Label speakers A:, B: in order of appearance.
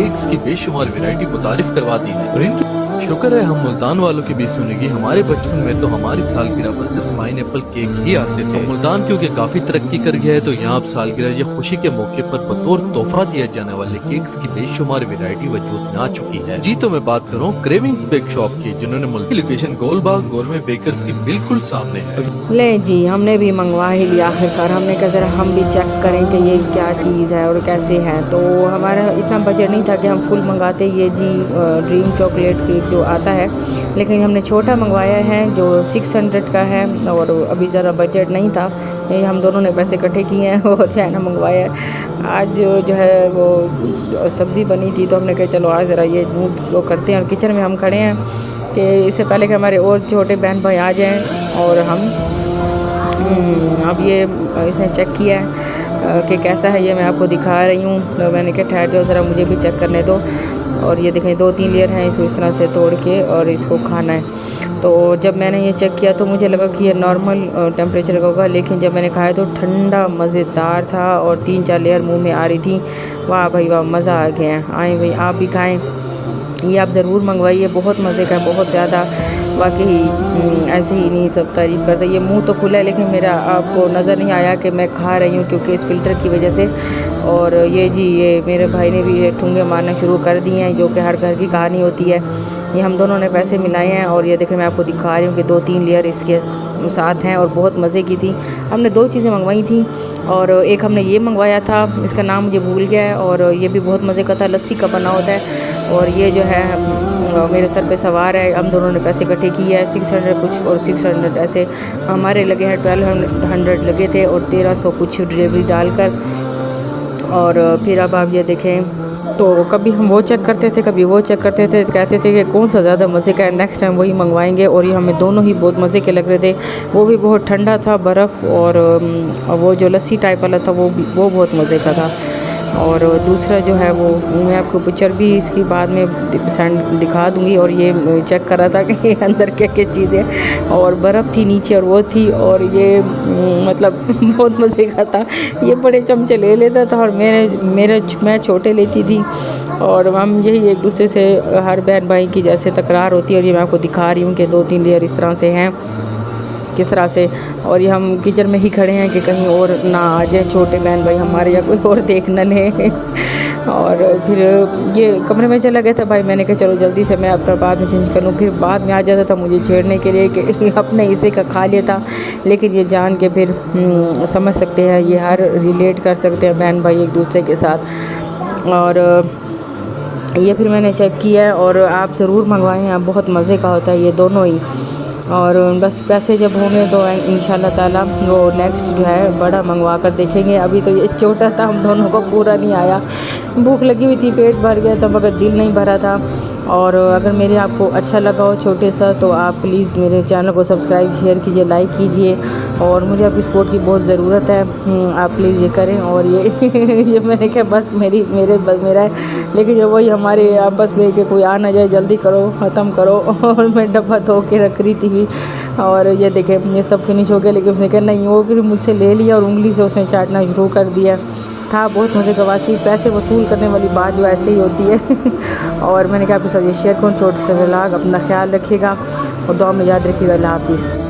A: Cakes की बेशुमार variety मुतारिफ करवा दी है और इनकी शुक्र है हम मुल्तान वालों की भी सुनेगी। हमारे बचपन में तो हमारी सालगिरह पर सिर्फ पाइनएप्पल केक ही आते थे। मुल्तान क्योंकि काफी तरक्की कर गया है तो यहाँ अब सालगिरह या खुशी के मौके पर बतौर तोहफा दिया जाने वाले केक्स की बेशुमार वैरायटी वजूद में आ चुकी है। जी तो मैं बात करूँ क्रेविंग्स बेक शॉप की, जिन्होंने मुल्क की लोकेशन गोलबाग गोरमे बेकर्स की बिल्कुल सामने है।
B: ले जी, हमने भी मंगवा ही लिया आखिरकार। हमने कहा जरा हम भी चेक करें कि ये क्या चीज़ है और कैसे है। तो हमारा इतना बजट नहीं था कि हम फुल मंगाते ये जी ड्रीम चॉकलेट केक जो आता है, लेकिन हमने छोटा मंगवाया है जो 600 का है और अभी ज़रा बजट नहीं था। ये हम दोनों ने पैसे इकट्ठे किए हैं और चाइना मंगवाया है। आज जो है वो सब्ज़ी बनी थी तो हमने कहा चलो आज ज़रा ये वो करते हैं। और किचन में हम खड़े हैं कि इससे पहले कि हमारे और छोटे बहन भाई आ जाएँ और हम अब ये इसने चेक किया है कि कैसा है, ये मैं आपको दिखा रही हूँ। तो मैंने कहा ठहर जाओ ज़रा मुझे भी चेक करने दो। और ये देखें 2-3 लेयर हैं, इसको इस तरह से तोड़ के और इसको खाना है। तो जब मैंने ये चेक किया तो मुझे लगा कि ये नॉर्मल टेम्परेचर का होगा, लेकिन जब मैंने खाया तो ठंडा मज़ेदार था और 3-4 लेयर मुंह में आ रही थी। वाह भाई वाह, मज़ा आ गया है। आए भाई आप भी खाएँ, ये आप ज़रूर मंगवाइए, बहुत मज़े का, बहुत ज़्यादा। वाकई ऐसे ही नहीं सब तारीफ़ करते। ये मुंह तो खुला है लेकिन मेरा आपको नज़र नहीं आया कि मैं खा रही हूँ क्योंकि इस फ़िल्टर की वजह से। और ये जी ये मेरे भाई ने भी ये ठुंगे मारना शुरू कर दिए हैं, जो कि हर घर की कहानी होती है। ये हम दोनों ने पैसे मिलाए हैं और ये देखें मैं आपको दिखा रही हूँ कि 2-3 लेयर इसके साथ हैं और बहुत मज़े की थी। हमने 2 चीज़ें मंगवाई थी और एक हमने ये मंगवाया था, इसका नाम मुझे भूल गया है, और ये भी बहुत मज़े का था, लस्सी का बना होता है। और ये जो है मेरे सर पे सवार है। हम दोनों ने पैसे इकट्ठे किए हैं, 600 कुछ और 600 ऐसे हमारे लगे हैं, 1200 लगे थे और 1300 कुछ डिलीवरी डालकर। और फिर अब आप ये देखें तो कभी हम वो चेक करते थे, कभी वो चेक करते थे, कहते थे कि कौन सा ज़्यादा मज़े का है, नेक्स्ट टाइम वही मंगवाएंगे। और ये हमें दोनों ही बहुत मज़े के लग रहे थे। वो भी बहुत ठंडा था, बर्फ़, और वो जो लस्सी टाइप वाला था वो बहुत मज़े का था। और दूसरा जो है वो मैं आपको पिक्चर भी इसकी बाद में सेंड दिखा दूंगी। और ये चेक कर रहा था कि अंदर क्या क्या चीज़ें, और बर्फ़ थी नीचे और वो थी, और ये मतलब बहुत मज़े का था। ये बड़े चमचे ले लेता था और मैं छोटे लेती थी। और हम यही एक दूसरे से हर बहन भाई की जैसे तकरार होती है। और ये मैं आपको दिखा रही हूँ कि 2-3 लेयर इस तरह से हैं, किस तरह से। और ये हम किचन में ही खड़े हैं कि कहीं और ना आ जाए छोटे बहन भाई हमारे या कोई और देख न ले। और फिर ये कमरे में चला गया था भाई, मैंने कहा चलो जल्दी से मैं अपना बाद में फिनिश कर लूँ। फिर बाद में आ जाता था मुझे छेड़ने के लिए कि अपने हिस्से का खा लिया था। लेकिन ये जान के फिर समझ सकते हैं, ये हर रिलेट कर सकते हैं बहन भाई एक दूसरे के साथ। और ये फिर मैंने चेक किया है और आप ज़रूर मंगवाएं, आप बहुत मज़े का होता है ये दोनों ही। और बस पैसे जब होंगे तो इंशाल्लाह ताला वो नेक्स्ट जो है बड़ा मंगवा कर देखेंगे। अभी तो ये छोटा था, हम दोनों को पूरा नहीं आया। भूख लगी हुई थी, पेट भर गया था मगर दिल नहीं भरा था। और अगर मेरे आपको अच्छा लगा हो छोटे सा तो आप प्लीज़ मेरे चैनल को सब्सक्राइब शेयर कीजिए, लाइक कीजिए। और मुझे आपकी सपोर्ट की बहुत ज़रूरत है, आप प्लीज़ ये करें। और ये मैंने कहा बस मेरा है, लेकिन जो वही हमारे आपस में कि कोई आ ना जाए, जल्दी करो ख़त्म करो। और मैं डब्बा धो के रख रही थी। और ये देखें ये सब फिनिश हो गया, लेकिन उसने कहा नहीं, वो फिर मुझसे ले लिया और उंगली से उसने चाटना शुरू कर दिया। था बहुत मज़े का, वाकई पैसे वसूल करने वाली बात जो ऐसे ही होती है। और मैंने कहा आपके साथ ये शेयर करूँ छोटे से व्लॉग। अपना ख्याल रखिएगा और दुआ में याद रखिएगा। अल्लाह हाफिज़।